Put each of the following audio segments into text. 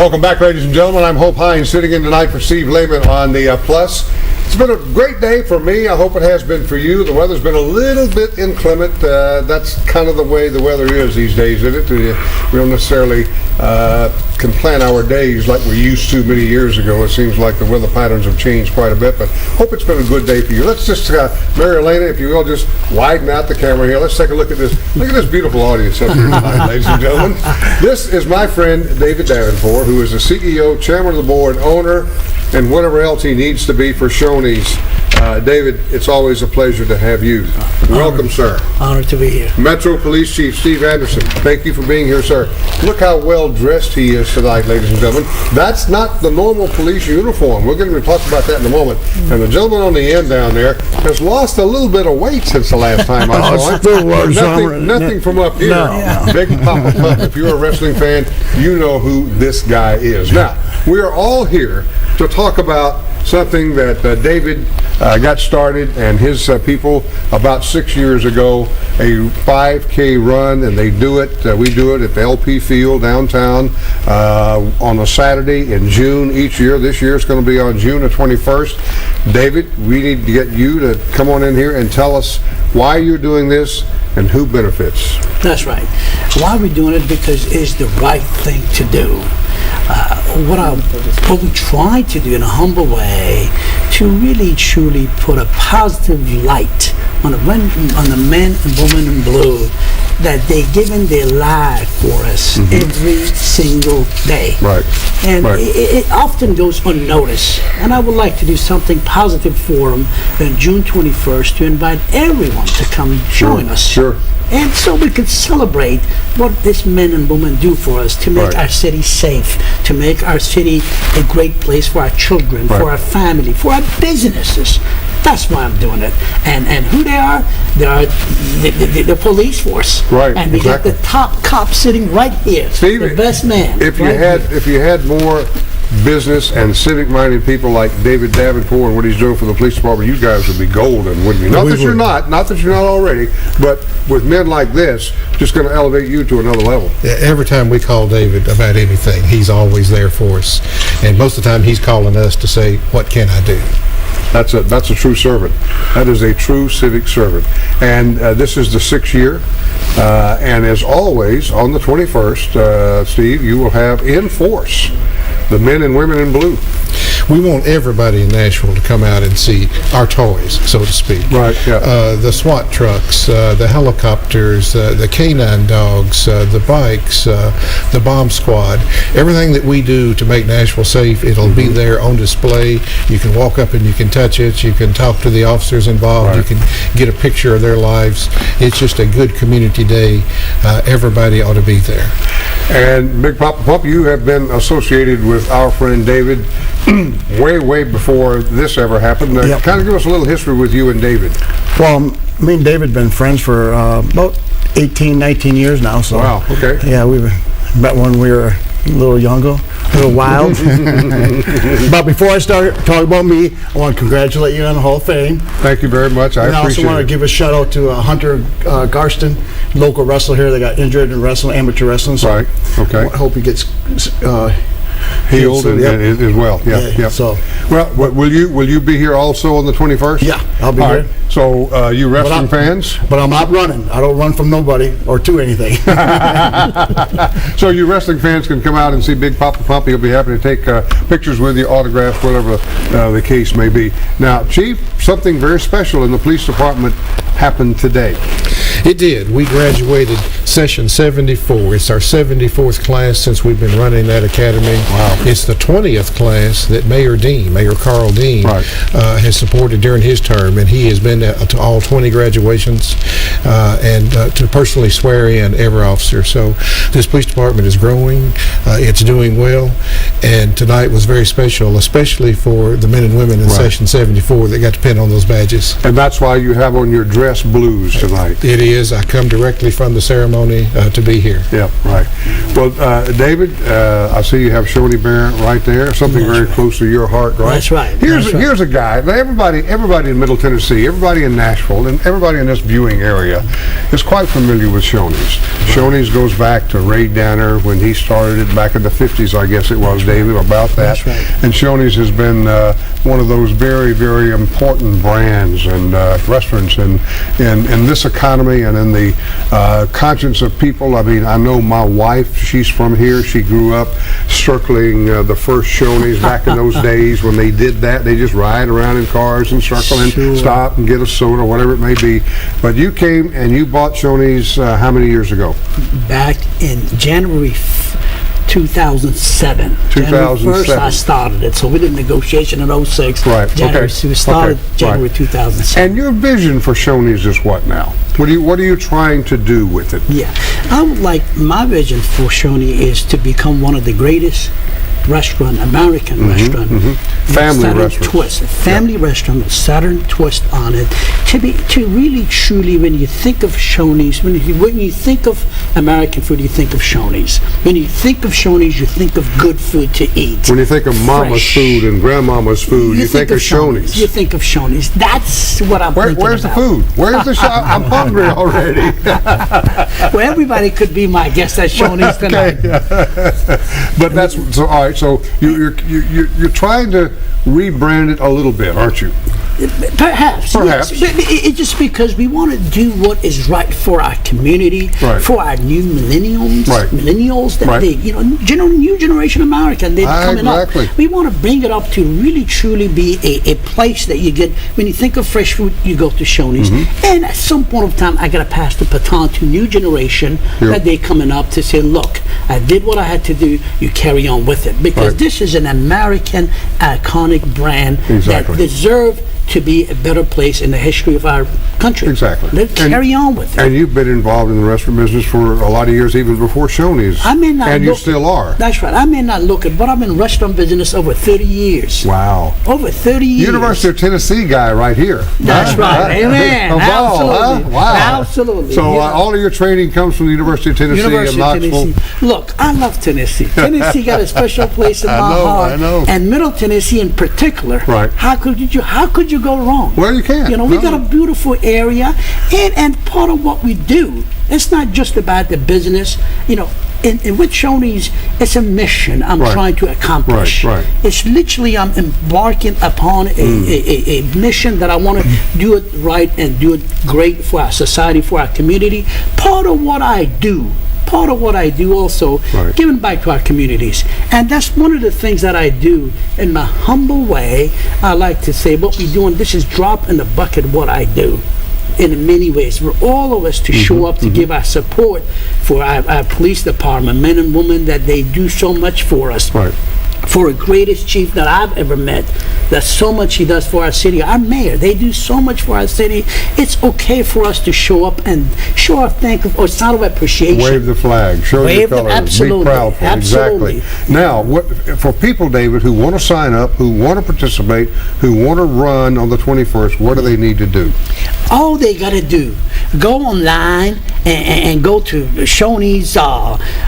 Welcome back, ladies and gentlemen. I'm Hope Hines, sitting in tonight for Steve Lehman on the Plus. It's been a great day for me. I hope it has been for you. The weather's been a little bit inclement. That's kind of the way the weather is these days, isn't it? We don't necessarily can plan our days like we used to many years ago. It seems like the weather patterns have changed quite a bit, but hope it's been a good day for you. Let's just, Mary Elena, if you will, just widen out the camera here. Let's take a look at this. Look at this beautiful audience up here tonight, ladies and gentlemen. This is my friend David Davenport, who is the CEO, chairman of the board, owner, and whatever else he needs to be for Shoney's. David, it's always a pleasure to have you. Welcome, sir. Honored to be here. Metro Police Chief Steve Anderson, thank you for being here, sir. Look how well dressed he is tonight, ladies and gentlemen. That's not the normal police uniform. We're going to talk about that in a moment. And the gentleman on the end down there has lost a little bit of weight since the last time I saw him. Nothing from up here. No. Big Papa Pump. If you're a wrestling fan, you know who this guy is. Now, we are all here to talk about something that David got started and his people about 6 years ago, a 5K run, and they do it, we do it at the LP Field downtown on a Saturday in June each year. This year it's going to be on June the 21st. David, we need to get you to come on in here and tell us why you're doing this and who benefits. That's right. Why we're doing it? Because it's the right thing to do. What we try to do in a humble way to really truly put a positive light on the men and women in blue, that they're giving their life for us every single day. Right. And it often goes unnoticed. And I would like to do something positive for them on June 21st to invite everyone to come join us. Sure. And so we could celebrate what these men and women do for us to make our city safe, to make our city a great place for our children, for our family, for our businesses. That's why I'm doing it. And who they are the police force. Right. And we got the top cop sitting right here. Steve, the best man. If you had more business and civic-minded people like David Davenport and what he's doing for the police department, you guys would be golden, wouldn't you? Not that you're not already, but with men like this, just going to elevate you to another level. Yeah, every time we call David about anything, he's always there for us, and most of the time he's calling us to say, "What can I do?" That's a true servant. That is a true civic servant. And this is the 6th year. And as always, on the 21st, Steve, you will have in force the men and women in blue. We want everybody in Nashville to come out and see our toys, so to speak. Right, yeah. The SWAT trucks, the helicopters, the canine dogs, the bikes, the bomb squad. Everything that we do to make Nashville safe, it'll be there on display. You can walk up and you can touch it. You can talk to the officers involved. You can get a picture of their lives. It's just a good community day. Everybody ought to be there. And Big Papa Pump, you have been associated with our friend David way before this ever happened. Kind of give us a little history with you and David. Well, me and David have been friends for about 18, 19 years now. So, wow, okay. Yeah, we met when we were a little younger, a little wild. But before I start talking about me, I want to congratulate you on the Hall of Fame. Thank you very much. I appreciate it. I also want to give a shout out to Hunter Garston, local wrestler here that got injured in wrestling, amateur wrestling. So right, okay. I hope he gets healed and as well. Yeah. So, well, will you be here also on the 21st? Yeah, I'll be here. So, you wrestling fans? But I'm not running. I don't run from nobody or to anything. So, you wrestling fans can come out and see Big Papa Pump. He'll be happy to take pictures with you, autographs, whatever the case may be. Now, Chief, something very special in the police department happened today. It did. We graduated session 74. It's our 74th class since we've been running that academy. Wow. It's the 20th class that Mayor Carl Dean, has supported during his term, and he has been to all 20 graduations and to personally swear in every officer. So this police department is growing. It's doing well. And tonight was very special, especially for the men and women in Session 74 that got to pin on those badges. And that's why you have on your dress blues tonight. It is. I come directly from the ceremony to be here. Yeah, right. Well, David, I see you have Shoney Barrett right there, something very close to your heart, right? That's right. Here's a guy. Everybody in Middle Tennessee, everybody in Nashville, and everybody in this viewing area is quite familiar with Shoney's. Shoney's goes back to Ray Danner when he started it back in the 50s, I guess it was, David, about that. That's right. And Shoney's has been one of those very, very important brands and restaurants in this economy and in the conscience of people. I mean, I know my wife, she's from here. She grew up circling the first Shoney's back in those days when they did that. They just ride around in cars and circle and stop and get a soda, whatever it may be. But you came and you bought Shoney's how many years ago? Back in January 2007. January 1st I started it, so we did negotiation in 06. Right. January, so we started January 2007. And your vision for Shoney's is what now? What are you trying to do with it? Yeah, I would like, my vision for Shoney is to become one of the greatest American restaurant. Family Southern restaurant. twist, family restaurant with Southern twist on it. To really truly, when you think of Shoney's, when you think of American food, you think of Shoney's. When you think of Shoney's, you think of good food to eat. When you think of Mama's food and Grandmama's food, you think of Shoney's. You think of Shoney's. That's what I'm thinking Where's about. the food? Where's the shop? I'm hungry already. Well, everybody could be my guest at Shoney's tonight. But that's so. All right. So you're trying to rebrand it a little bit, aren't you? Perhaps. Yes. It's just because we want to do what is right for our community, for our new millennials, that they, new generation American, they're coming up. We want to bring it up to really truly be a place that you get, when you think of fresh food, you go to Shoney's. And at some point of time, I got to pass the baton to new generation that they coming up to say, look, I did what I had to do, you carry on with it. Because this is an American iconic brand that deserves to be a better place in the history of our country. Exactly. Let's carry on with it. And you've been involved in the restaurant business for a lot of years, even before Shoney's. I may not and you still are. That's right. I may not look it, but I've been in restaurant business over 30 years. Wow. Over 30 years. University of Tennessee guy right here. That's right. Amen. Absolutely. Wow. Absolutely. So all of your training comes from the University of Tennessee in Knoxville. Look, I love Tennessee. Tennessee got a special place in my heart. I know. And Middle Tennessee in particular. Right. How could you go wrong? Well, you can't. We got a beautiful area, and part of what we do, it's not just about the business. And with Shoney's, it's a mission I'm trying to accomplish. Right. It's literally I'm embarking upon a mission that I want to do it right and do it great for our society, for our community. Part of what I do also, giving back to our communities. And that's one of the things that I do in my humble way. I like to say what we're doing, this is drop in the bucket what I do. In many ways, for all of us to show up to give our support for our police department, men and women, that they do so much for us. Right. For the greatest chief that I've ever met, that's so much he does for our city. Our mayor, they do so much for our city. It's okay for us to show up and show our sign of appreciation. Wave the flag, show your colors, absolutely, be proud for it. Absolutely. Exactly. Now, for people, David, who want to sign up, who want to participate, who want to run on the 21st, what do they need to do? All they got to do, go online and go to Shoney's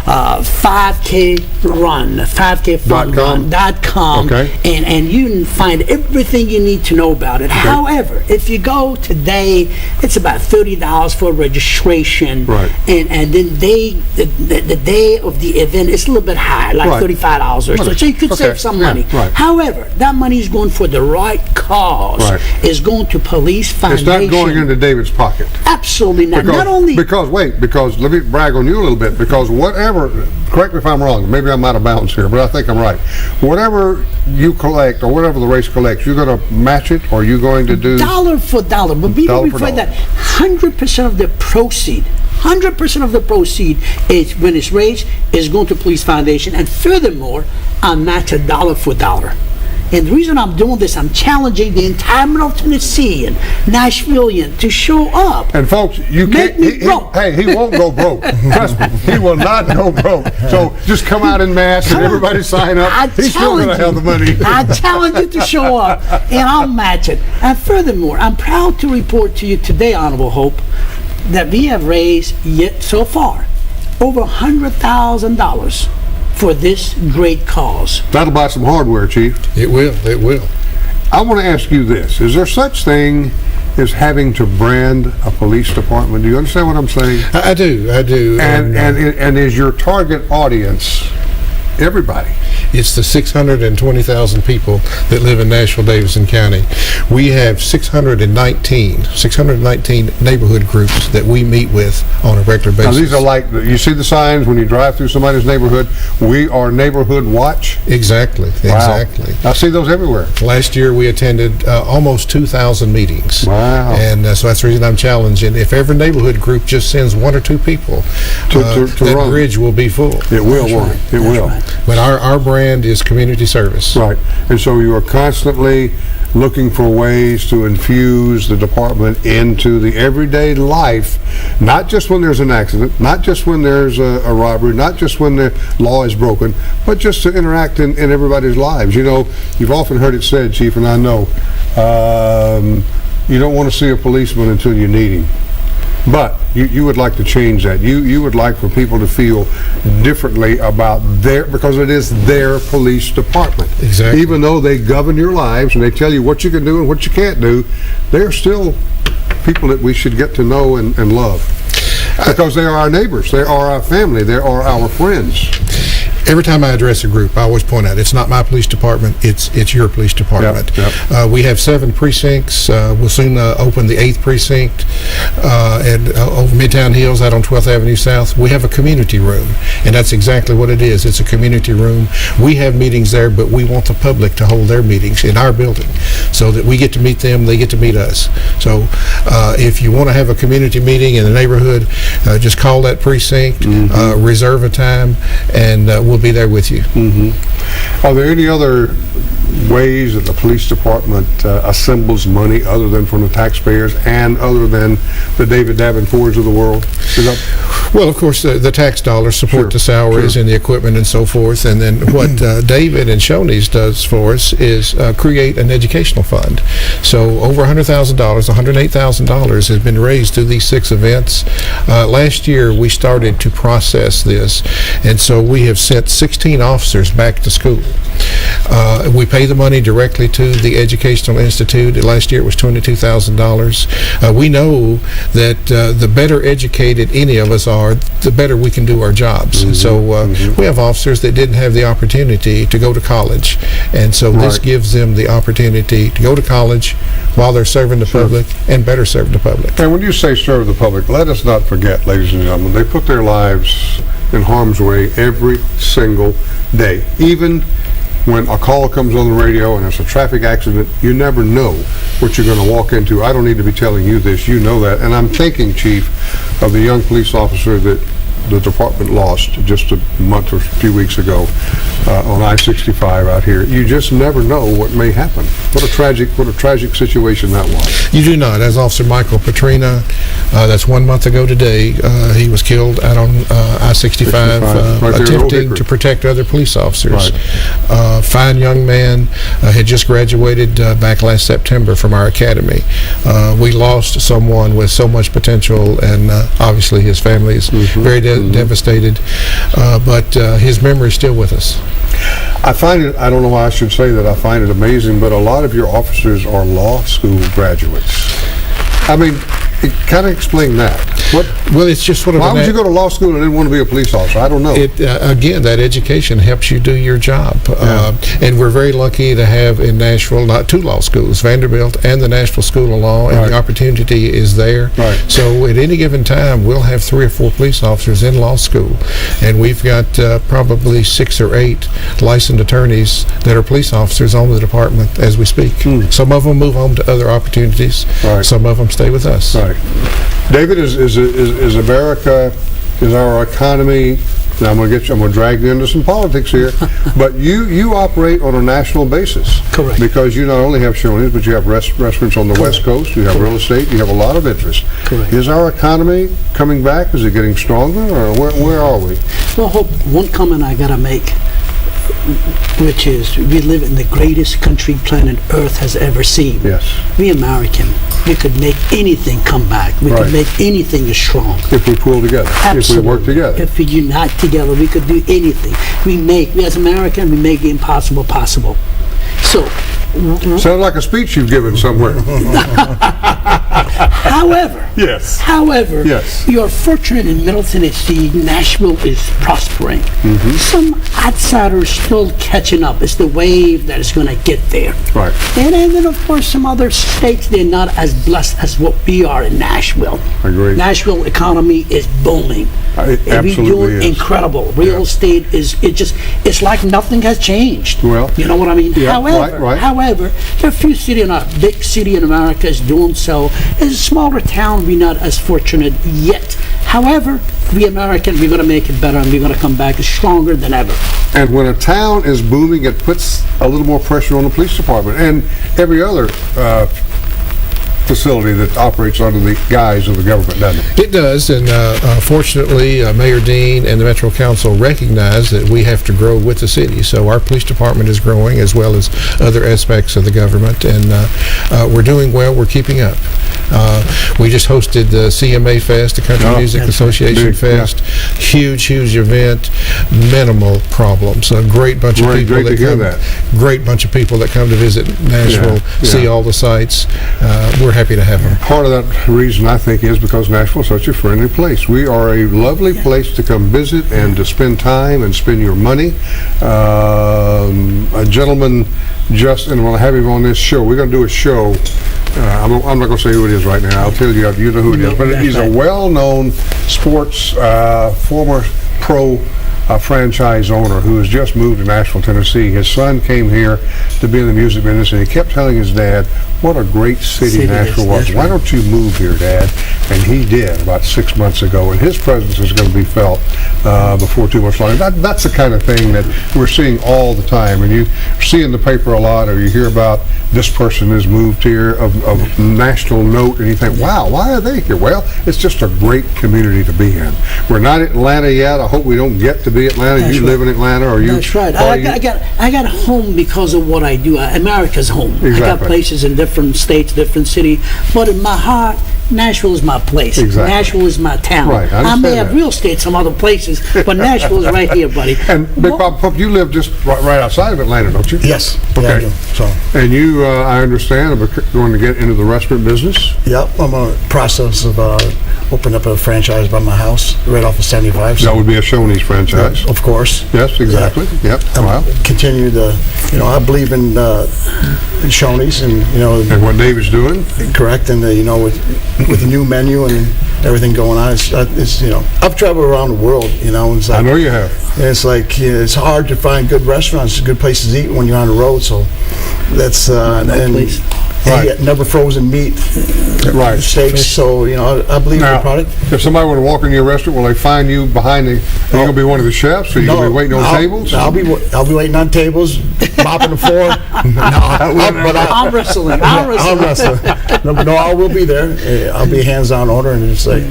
5K run, 5K fun run.com, and you can find everything you need to know about it. However, if you go today, it's about $30 for registration, and then the day of the event is a little bit high, like $35 or so you could save some money. However, that money is going for the right cause. It's going to police foundation. It's not going into David's pocket. Absolutely not. Because let me brag on you a little bit, because whatever, correct me if I'm wrong, maybe I'm out of bounds here, but I think I'm right. Whatever you collect or whatever the race collects, you're going to match it, or you're going to do dollar for dollar. But even before that, 100% of the proceed. 100% of the proceed is, when it's raised, is going to Police Foundation, and furthermore, I match $1 for $1. And the reason I'm doing this, I'm challenging the entire Middle Tennessean, Nashvilleian to show up. And folks, you Make can't. me broke. He won't go broke. Trust me, he will not go broke. So just come out in mass and everybody sign up. He's still going to have the money. I challenge you to show up, and I'll match it. And furthermore, I'm proud to report to you today, Honorable Hope, that we have raised yet so far over $100,000 for this great cause. That'll buy some hardware, Chief. It will. It will. I want to ask you this: is there such thing as having to brand a police department? Do you understand what I'm saying? I do. And is your target audience everybody? It's the 620,000 people that live in Nashville-Davidson County. We have 619 neighborhood groups that we meet with on a regular basis. Now these are like, you see the signs when you drive through somebody's neighborhood, we are Neighborhood Watch? Exactly. Wow. Exactly. I see those everywhere. Last year we attended almost 2,000 meetings. Wow. And so that's the reason I'm challenging. If every neighborhood group just sends one or two people, To that run. bridge will be full. It will, That's won't right. it? It That's will. right. But our brand is community service. Right. And so you are constantly looking for ways to infuse the department into the everyday life, not just when there's an accident, not just when there's a robbery, not just when the law is broken, but just to interact in everybody's lives. You know, you've often heard it said, Chief, and I know, you don't want to see a policeman until you need him. But you would like to change that. You would like for people to feel differently about because it is their police department. Exactly. Even though they govern your lives and they tell you what you can do and what you can't do, they're still people that we should get to know and love. Because they are our neighbors, they are our family, they are our friends. Every time I address a group, I always point out it's not my police department; it's your police department. Yep. We have 7 precincts. We'll soon open the 8th precinct over Midtown Hills, out on 12th Avenue South. We have a community room, and that's exactly what it is. It's a community room. We have meetings there, but we want the public to hold their meetings in our building, so that we get to meet them, they get to meet us. So, if you want to have a community meeting in the neighborhood, just call that precinct, reserve a time, and we'll be there with you. Mm-hmm. Are there any other ways that the police department assembles money other than from the taxpayers and other than the David Davenports of the world? Well, of course, the tax dollars support the salaries and the equipment and so forth. And then what David and Shoney's does for us is create an educational fund. So over $100,000, $108,000 has been raised through these 6 events. Last year, we started to process this, and so we have sent 16 officers back to school. We pay the money directly to the Educational Institute. Last year it was $22,000. We know that the better educated any of us are, the better we can do our jobs. So we have officers that didn't have the opportunity to go to college, and so this gives them the opportunity to go to college while they're serving the public and better serve the public. And when you say serve the public, let us not forget, ladies and gentlemen, they put their lives in harm's way every single day. Even when a call comes on the radio and it's a traffic accident, you never know what you're going to walk into. I don't need to be telling you this, you know that. And I'm thinking, Chief, of the young police officer that the department lost just a month or a few weeks ago on I-65 out here. You just never know what may happen. What a tragic situation that was. You do not. As Officer Michael Petrina, that's 1 month ago today, he was killed out on I-65 right attempting to protect other police officers. Fine young man, had just graduated back last September from our academy. We lost someone with so much potential, and obviously his family is very devastated, but his memory is still with us. I find it, I don't know why I should say that, I find it amazing, but a lot of your officers are law school graduates. I mean, kind of explain that. Well, it's just sort of. Why would you go to law school and then want to be a police officer? I don't know. Again, that education helps you do your job. And we're very lucky to have in Nashville not 2 law schools, Vanderbilt and the Nashville School of Law, and the opportunity is there. So at any given time, we'll have 3 or 4 police officers in law school. And we've got probably 6 or 8 licensed attorneys that are police officers on the department as we speak. Some of them move on to other opportunities. Some of them stay with us. David, is America, is our economy Now I'm going to drag you into some politics here, but you operate on a national basis. Correct. Because you not only have Shoney's, but you have restaurants on the West Coast, you have real estate, you have a lot of interest. Correct. Is our economy coming back? Is it getting stronger, or where are we? Well, Hope, one comment I gotta make, which is we live in the greatest country planet Earth has ever seen. Yes. We American, we could make anything come back. We Right. could make anything strong. If we pull together, Absolutely. if we work together. If we unite together, we could do anything. We as Americans, we make the impossible possible. So, Sounds like a speech you've given somewhere. however, Yes. Yes. you are fortunate in Middle Tennessee. Nashville is prospering. Some outsiders still catching up. It's the wave that is going to get there. Right. And then, of course, some other states, they're not as blessed as what we are in Nashville. Agreed. Nashville economy is booming. It And we're absolutely doing is. incredible. Real Yeah. estate it's like nothing has changed. Well, you know what I mean? yeah, However, right. there are a few cities in a big city in America is doing so. It's a smaller town, we're not as fortunate yet. However, we American, we're going to make it better, and we're going to come back stronger than ever. And when a town is booming, it puts a little more pressure on the police department and every other facility that operates under the guise of the government, doesn't it? It does, and fortunately, Mayor Dean and the Metro Council recognize that we have to grow with the city. So our police department is growing, as well as other aspects of the government, and we're doing well. We're keeping up. We just hosted the CMA Fest, the Country Music Association Big, Fest. Huge event. Minimal problems. A great bunch of people Great to hear come. that. Great bunch of people that come to visit Nashville, Yeah. see all the sights. We're happy to have them. Part of that reason, I think, is because Nashville is such a friendly place. We are a lovely place to come visit and to spend time and spend your money. A gentleman and we'll have him on this show. We're going to do a show. I'm not going to say who it is right now. I'll tell you, you know who it is. But he's a well-known sports, former pro franchise owner who has just moved to Nashville, Tennessee. His son came here to be in the music business, and he kept telling his dad what a great city Nashville was. Why don't you move here, Dad? And he did about 6 months ago, and his presence is going to be felt before too much longer. That's the kind of thing that we're seeing all the time, and you see in the paper a lot, or you hear about this person has moved here of national note, and you think, wow, why are they here? Well, it's just a great community to be in. We're not Atlanta yet. I hope we don't get to be Atlanta. That's you right. live in Atlanta, or you? That's right. I got home because of what I do. America's home. Exactly. I got places in different states, different cities, but in my heart, Nashville is my place. Exactly. Nashville is my town. Right, I may understand have that. real estate some other places, but Nashville is right here, buddy. And Big Papa, you live just right outside of Atlanta, don't you? Yes. Okay. Yeah, I do. So, And you, I understand, are going to get into the restaurant business. yep, I'm in the process of opening up a franchise by my house, right off of 75. So, That would be a Shoney's franchise. of course. Yes, exactly. Yep. Wow. Continue to, I believe in Shoney's, and And what David's doing? correct, and with the new menu and everything going on, it's I've traveled around the world, and it's I like, know you have. it's like it's hard to find good restaurants, good places to eat when you're on the road. So that's place. Right. and never frozen meat, Right. steaks. So I believe in Now, the product. if somebody were to walk into your restaurant, will they find you behind the? Are you going to be one of the chefs? Or you going to be waiting on tables? I'll be waiting on tables, mopping the floor. I'm wrestling. I'll wrestle. No, I will be there. I'll be a hands-on owner, and it's like,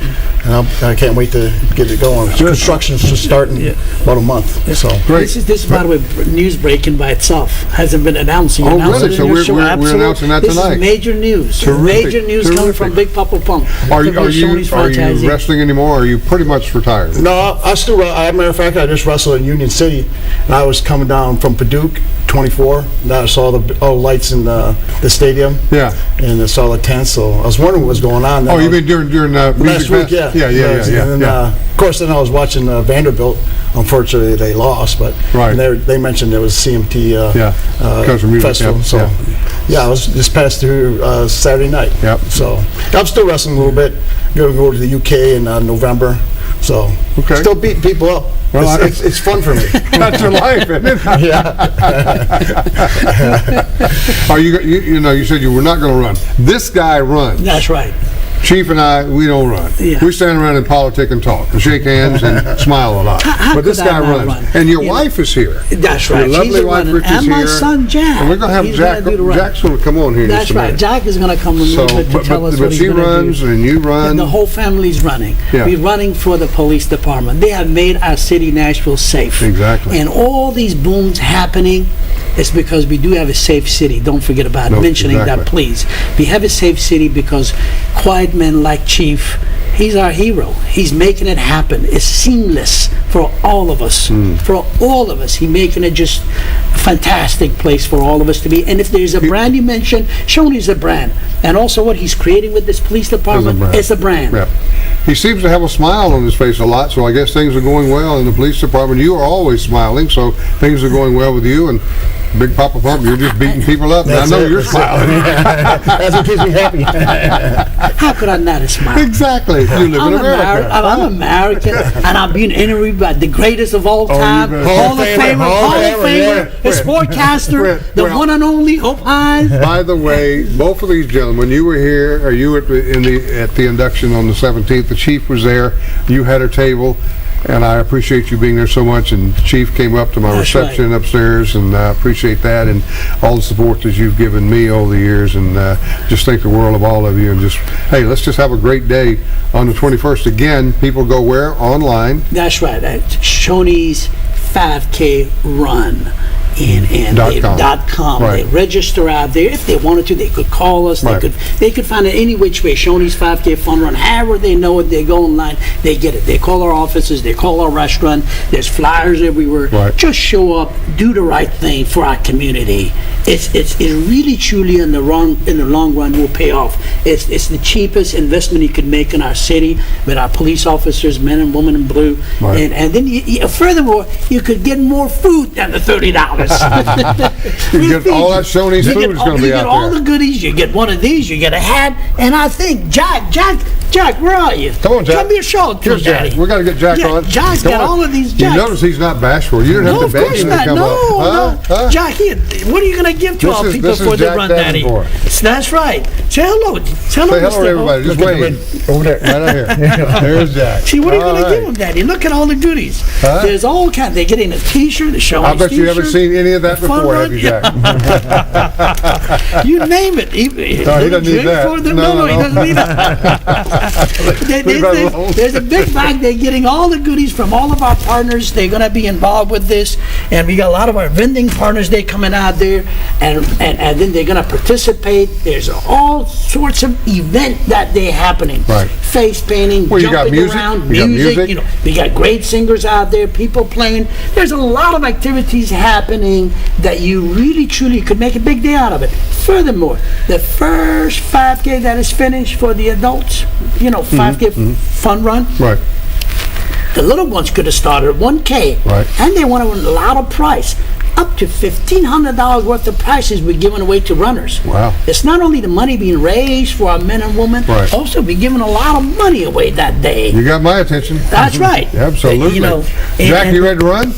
I can't wait to get it going. Construction's just starting about a month. So Great. This is by the way news breaking by itself. Hasn't been announced. You Oh, announced really? it in So your we're- show. we're Absolutely. announcing that This tonight. is major news. Terrific. Major news coming Terrific. from Big Papa Pump. Are to be a Shoney's you franchisee. wrestling anymore? Or are you pretty much retired? no, I still. As a matter of fact, I just wrestled in Union City, and I was coming down from Paducah, 24. And I saw all the lights in the stadium. Yeah. And I saw the tents. So I was wondering what was going on. Oh, you mean during last Music week? Fest? Yeah. Yeah. And then, of course, then I was watching Vanderbilt. Unfortunately, they lost, but Right. and they mentioned there was CMT Country music, festival. yep, So, I was just passed through Saturday night. Yep. So I'm still wrestling a little bit. Going to go to the UK in November. So Okay. still beating people up. Well, It's fun for me. That's your life, isn't it? Yeah. Are you said you were not going to run. This guy runs. That's right. Chief and I, we don't run. Yeah. We stand around and politic and talk and shake hands and smile a lot. How But this could I guy not runs. run? And your You know, wife is here. That's right. Your She's lovely a wife, runner. Rich, is And my here. son, Jack. And we're going to have He's Jack. gonna do the run. Jack's going to come on here in That's just a right. minute. Jack is going to come a little bit to tell us what he's she going to do. runs and you run. And the whole family's running. Yeah. We're running for the police department. They have made our city, Nashville, safe. Exactly. And all these booms happening is because we do have a safe city. Don't forget about No, mentioning exactly. that, please. We have a safe city because quiet men like Chief, he's our hero. He's making it happen. It's seamless for all of us. For all of us. He's making it just a fantastic place for all of us to be. And if there's a brand you mentioned, Shoney's a brand. And also what he's creating with this police department is a brand. Yeah. He seems to have a smile on his face a lot, so I guess things are going well in the police department. You are always smiling, so things are going well with you. And Big Papa Pump, you're just beating people up. And I know you're smiling. That's what keeps me happy. How could I not smile? Exactly. You live in America. I'm American, and I'm being interviewed by the greatest of all time, you bet. Hall of Famer, yeah. a sportcaster, the Well, one and only Hope Hines. By the way, both of these gentlemen, you were here, or you were at the induction on the 17th. The Chief was there. You had a table. And I appreciate you being there so much. And the Chief came up to my That's reception upstairs, and I appreciate that and all the support that you've given me over the years. And just think the world of all of you. And just, hey, let's just have a great day on the 21st. Again, people go where? Online. That's right. Shoney's 5K Run. And .com. They register out there. If they wanted to, they could call us. Right. They could find it any which way. Shoney's 5K Fun Run. However they know it, they go online. They get it. They call our offices. They call our restaurant. There's flyers everywhere. Right. Just show up. Do the right thing for our community. It's really truly in the long run will pay off. It's the cheapest investment you could make in our city with our police officers, men and women in blue. Right. And then furthermore, you could get more food than the $30. You get all that Shoney's food is going to be out there. You get all the goodies. You get one of these. You get a hat. And I think Jack, where are you? Come on, Jack. Come here, show it to Here's Daddy. Jack. We got to get Jack on. Jack's Come got on. all of these. You Jack. notice he's not bashful. You didn't have No, to of beg course him to not. come up. No. Jack, here, what are you going to give to This our is- people this is for the Jack run, Daddy? Davenport. That's right. Say hello. Say hello to everybody. Just wave. Over there. Right out here. There's Jack. See, what are you All going to right. give them, Daddy? Look at all the goodies. Huh? There's all kinds. They're getting a T-shirt, a Shoney's I bet you haven't T-shirt, seen any of that Fun before, Run. have you, Jack? You name it. He doesn't need that. No, he doesn't need that. Leave that alone. There's a big bag. They're getting all the goodies from all of our partners. They're going to be involved with this, and we got a lot of our vending partners. They're coming out there, and then they're going to participate. There's all sorts of event that they're happening. Right. Face painting, Well, you got jumping music. around, You got music. You know, we got great singers out there, people playing. There's a lot of activities happening that you really truly could make a big day out of it. Furthermore, the first 5K that is finished for the adults, 5K fun run, Right. the little ones could have started at 1K, Right. and they want a lot of price. Up to $1,500 worth of prizes we're giving away to runners. Wow. It's not only the money being raised for our men and women, Right. also we're giving a lot of money away that day. You got my attention. That's right. Absolutely. Jack, you ready to run?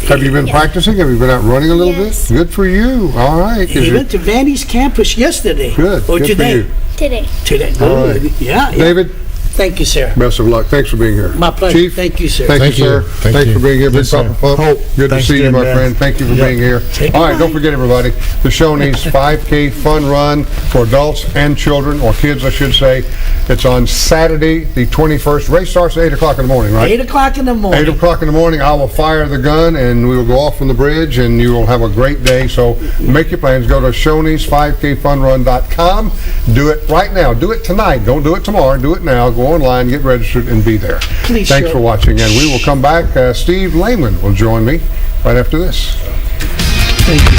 Have you been practicing? Have you been out running a little Yes. bit? Good for you. All right. He went to Vandy's campus yesterday. Good. Or Good today. for you. Today. Today. All right. Yeah. David, Thank you, sir. best of luck. Thanks for being here. My pleasure. Chief, Thank you, sir. Thank you, Thank you. sir. Thank Thanks you. for being here. Big Yes, sir. Papa Pump. Hope. Good to Thanks see you, again, my man. friend. Thank you for Yeah. being here. Take All it right, don't away. forget, everybody, the Shoney's 5K Fun Run for adults and children, or kids, I should say. It's on Saturday, the 21st. Race starts at 8 o'clock in the morning, right? 8 o'clock in the morning. 8 o'clock in the morning, I will fire the gun and we will go off from the bridge and you will have a great day. So make your plans. Go to Shoney's5kfunrun.com. Do it right now. Do it tonight. Don't do it tomorrow. Do it now. Go online, get registered, and be there. Please Thanks show- for watching. And we will come back. Steve Lehman will join me right after this. Thank you.